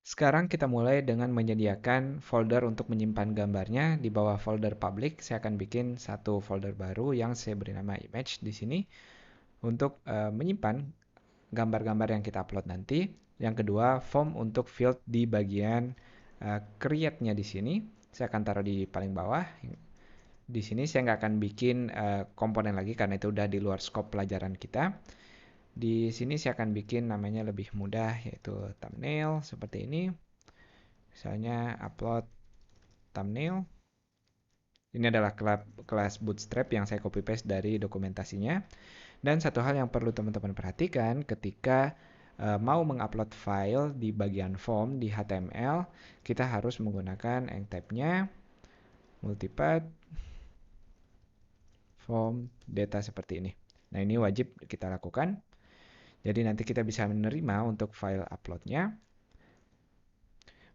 Sekarang kita mulai dengan menyediakan folder untuk menyimpan gambarnya. Di bawah folder public, saya akan bikin satu folder baru yang saya beri nama image di sini untuk menyimpan gambar-gambar yang kita upload nanti. Yang kedua, form untuk field di bagian create-nya di sini. Saya akan taruh di paling bawah. Di sini saya nggak akan bikin komponen lagi karena itu udah di luar scope pelajaran kita. Di sini saya akan bikin namanya lebih mudah yaitu thumbnail seperti ini. Misalnya upload thumbnail. Ini adalah kelas Bootstrap yang saya copy paste dari dokumentasinya. Dan satu hal yang perlu teman-teman perhatikan ketika mau mengupload file di bagian form di HTML, kita harus menggunakan eng-tab-nya, multipath, form, data seperti ini. Nah, ini wajib kita lakukan. Jadi nanti kita bisa menerima untuk file uploadnya.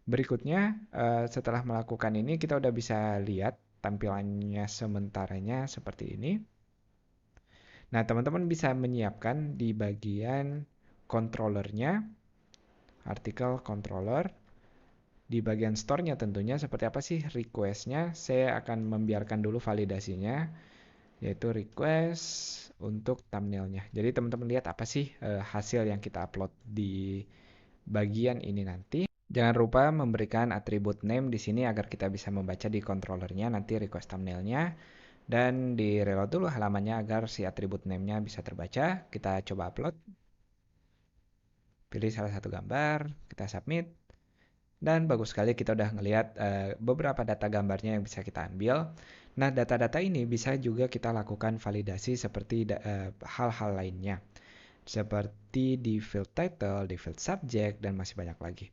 Berikutnya, setelah melakukan ini, kita udah bisa lihat tampilannya sementaranya seperti ini. Nah, teman-teman bisa menyiapkan di bagian controllernya, artikel controller. Di bagian store-nya tentunya seperti apa sih request-nya. Saya akan membiarkan dulu validasinya, yaitu request untuk thumbnail-nya. Jadi teman-teman lihat apa sih hasil yang kita upload di bagian ini nanti. Jangan lupa memberikan atribut name di sini agar kita bisa membaca di controllernya nanti request thumbnail-nya. Dan di reload dulu halamannya agar si atribut name-nya bisa terbaca. Kita coba upload. Pilih salah satu gambar, kita submit. Dan bagus sekali kita udah ngelihat beberapa data gambarnya yang bisa kita ambil. Nah, data-data ini bisa juga kita lakukan validasi seperti hal-hal lainnya. Seperti di field title, di field subject, dan masih banyak lagi.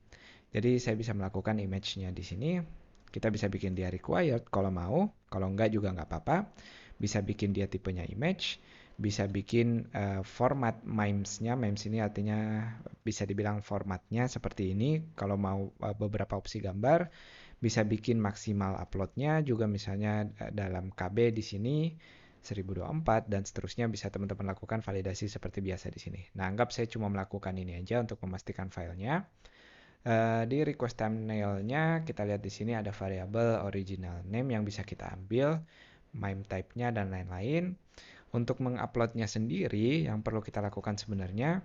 Jadi saya bisa melakukan image-nya di sini. Kita bisa bikin dia required kalau mau, kalau enggak juga nggak apa-apa. Bisa bikin dia tipenya image, bisa bikin format memes-nya. Memes ini artinya bisa dibilang formatnya seperti ini. Kalau mau beberapa opsi gambar, bisa bikin maksimal upload-nya juga misalnya dalam KB di sini 1024 dan seterusnya bisa teman-teman lakukan validasi seperti biasa di sini. Nah, anggap saya cuma melakukan ini aja untuk memastikan filenya. Di request thumbnail-nya kita lihat di sini ada variabel original name yang bisa kita ambil, meme type-nya dan lain-lain. Untuk menguploadnya sendiri yang perlu kita lakukan sebenarnya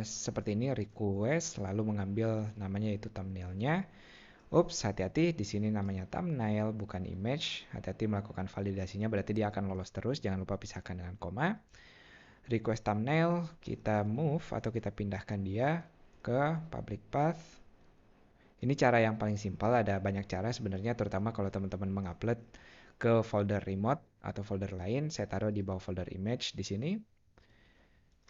seperti ini request lalu mengambil namanya itu thumbnail-nya. Ups, hati-hati di sini namanya thumbnail bukan image. Hati-hati melakukan validasinya berarti dia akan lolos terus. Jangan lupa pisahkan dengan koma. Request thumbnail kita move atau kita pindahkan dia ke public path. Ini cara yang paling simpel, ada banyak cara sebenarnya terutama kalau teman-teman mengupload ke folder remote atau folder lain. Saya taruh di bawah folder image di sini.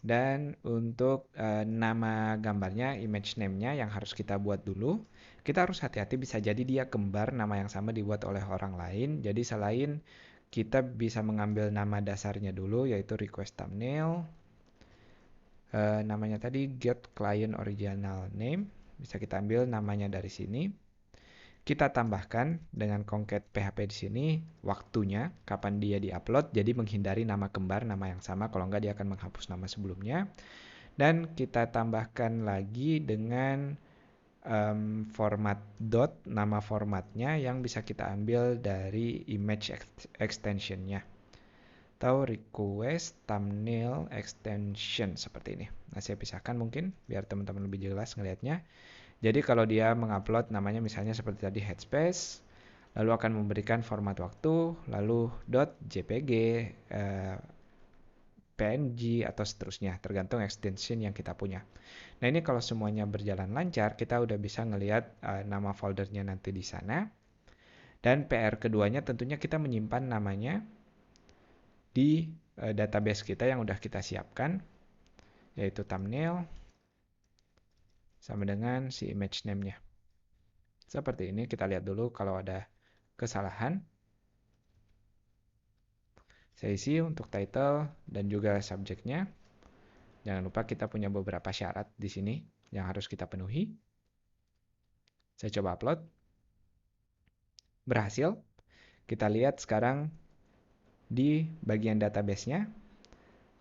Dan untuk nama gambarnya, image name-nya yang harus kita buat dulu. Kita harus hati-hati bisa jadi dia kembar nama yang sama dibuat oleh orang lain. Jadi selain kita bisa mengambil nama dasarnya dulu yaitu request thumbnail. Namanya tadi get client original name. Bisa kita ambil namanya dari sini. Kita tambahkan dengan concat PHP di sini waktunya, kapan dia diupload, jadi menghindari nama kembar, nama yang sama, kalau enggak dia akan menghapus nama sebelumnya. Dan kita tambahkan lagi dengan format dot, nama formatnya yang bisa kita ambil dari image extensionnya. Atau request thumbnail extension seperti ini. Nah, saya pisahkan mungkin biar teman-teman lebih jelas ngelihatnya. Jadi kalau dia mengupload namanya misalnya seperti tadi headspace, lalu akan memberikan format waktu, lalu .jpg, PNG atau seterusnya, tergantung extension yang kita punya. Nah, ini kalau semuanya berjalan lancar, kita udah bisa ngelihat nama foldernya nanti di sana. Dan PR keduanya tentunya kita menyimpan namanya di database kita yang udah kita siapkan, yaitu thumbnail sama dengan si image name-nya. Seperti ini, kita lihat dulu kalau ada kesalahan. Saya isi untuk title dan juga subjeknya. Jangan lupa kita punya beberapa syarat di sini yang harus kita penuhi. Saya coba upload. Berhasil. Kita lihat sekarang di bagian database-nya.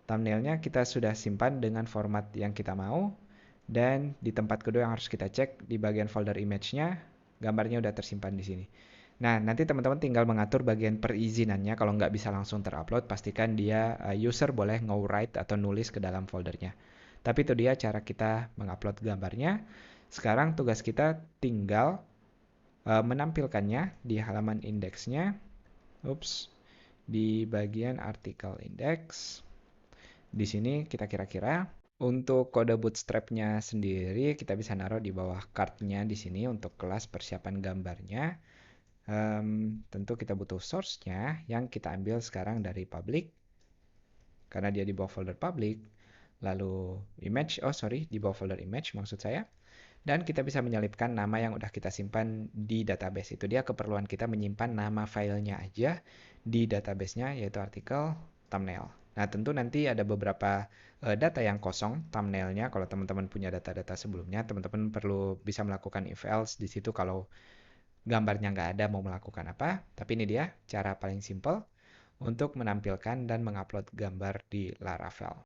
Thumbnail-nya kita sudah simpan dengan format yang kita mau. Dan di tempat kedua yang harus kita cek di bagian folder image-nya, gambarnya udah tersimpan di sini. Nah, nanti teman-teman tinggal mengatur bagian perizinannya. Kalau nggak bisa langsung terupload, pastikan dia user boleh nge-write atau nulis ke dalam foldernya. Tapi itu dia cara kita mengupload gambarnya. Sekarang tugas kita tinggal menampilkannya di halaman indeksnya. Ups, di bagian artikel index. Di sini kita kira-kira untuk kode bootstrap-nya sendiri kita bisa naruh di bawah card-nya di sini untuk kelas persiapan gambarnya. Tentu kita butuh source-nya yang kita ambil sekarang dari public karena dia di bawah folder public. Lalu image, di bawah folder image maksud saya. Dan kita bisa menyelipkan nama yang udah kita simpan di database. Itu dia keperluan kita menyimpan nama filenya aja di database-nya, yaitu artikel thumbnail. Nah, tentu nanti ada beberapa data yang kosong thumbnailnya. Kalau teman-teman punya data-data sebelumnya, teman-teman perlu bisa melakukan if else di situ kalau gambarnya nggak ada mau melakukan apa. Tapi ini dia cara paling simple untuk menampilkan dan mengupload gambar di Laravel.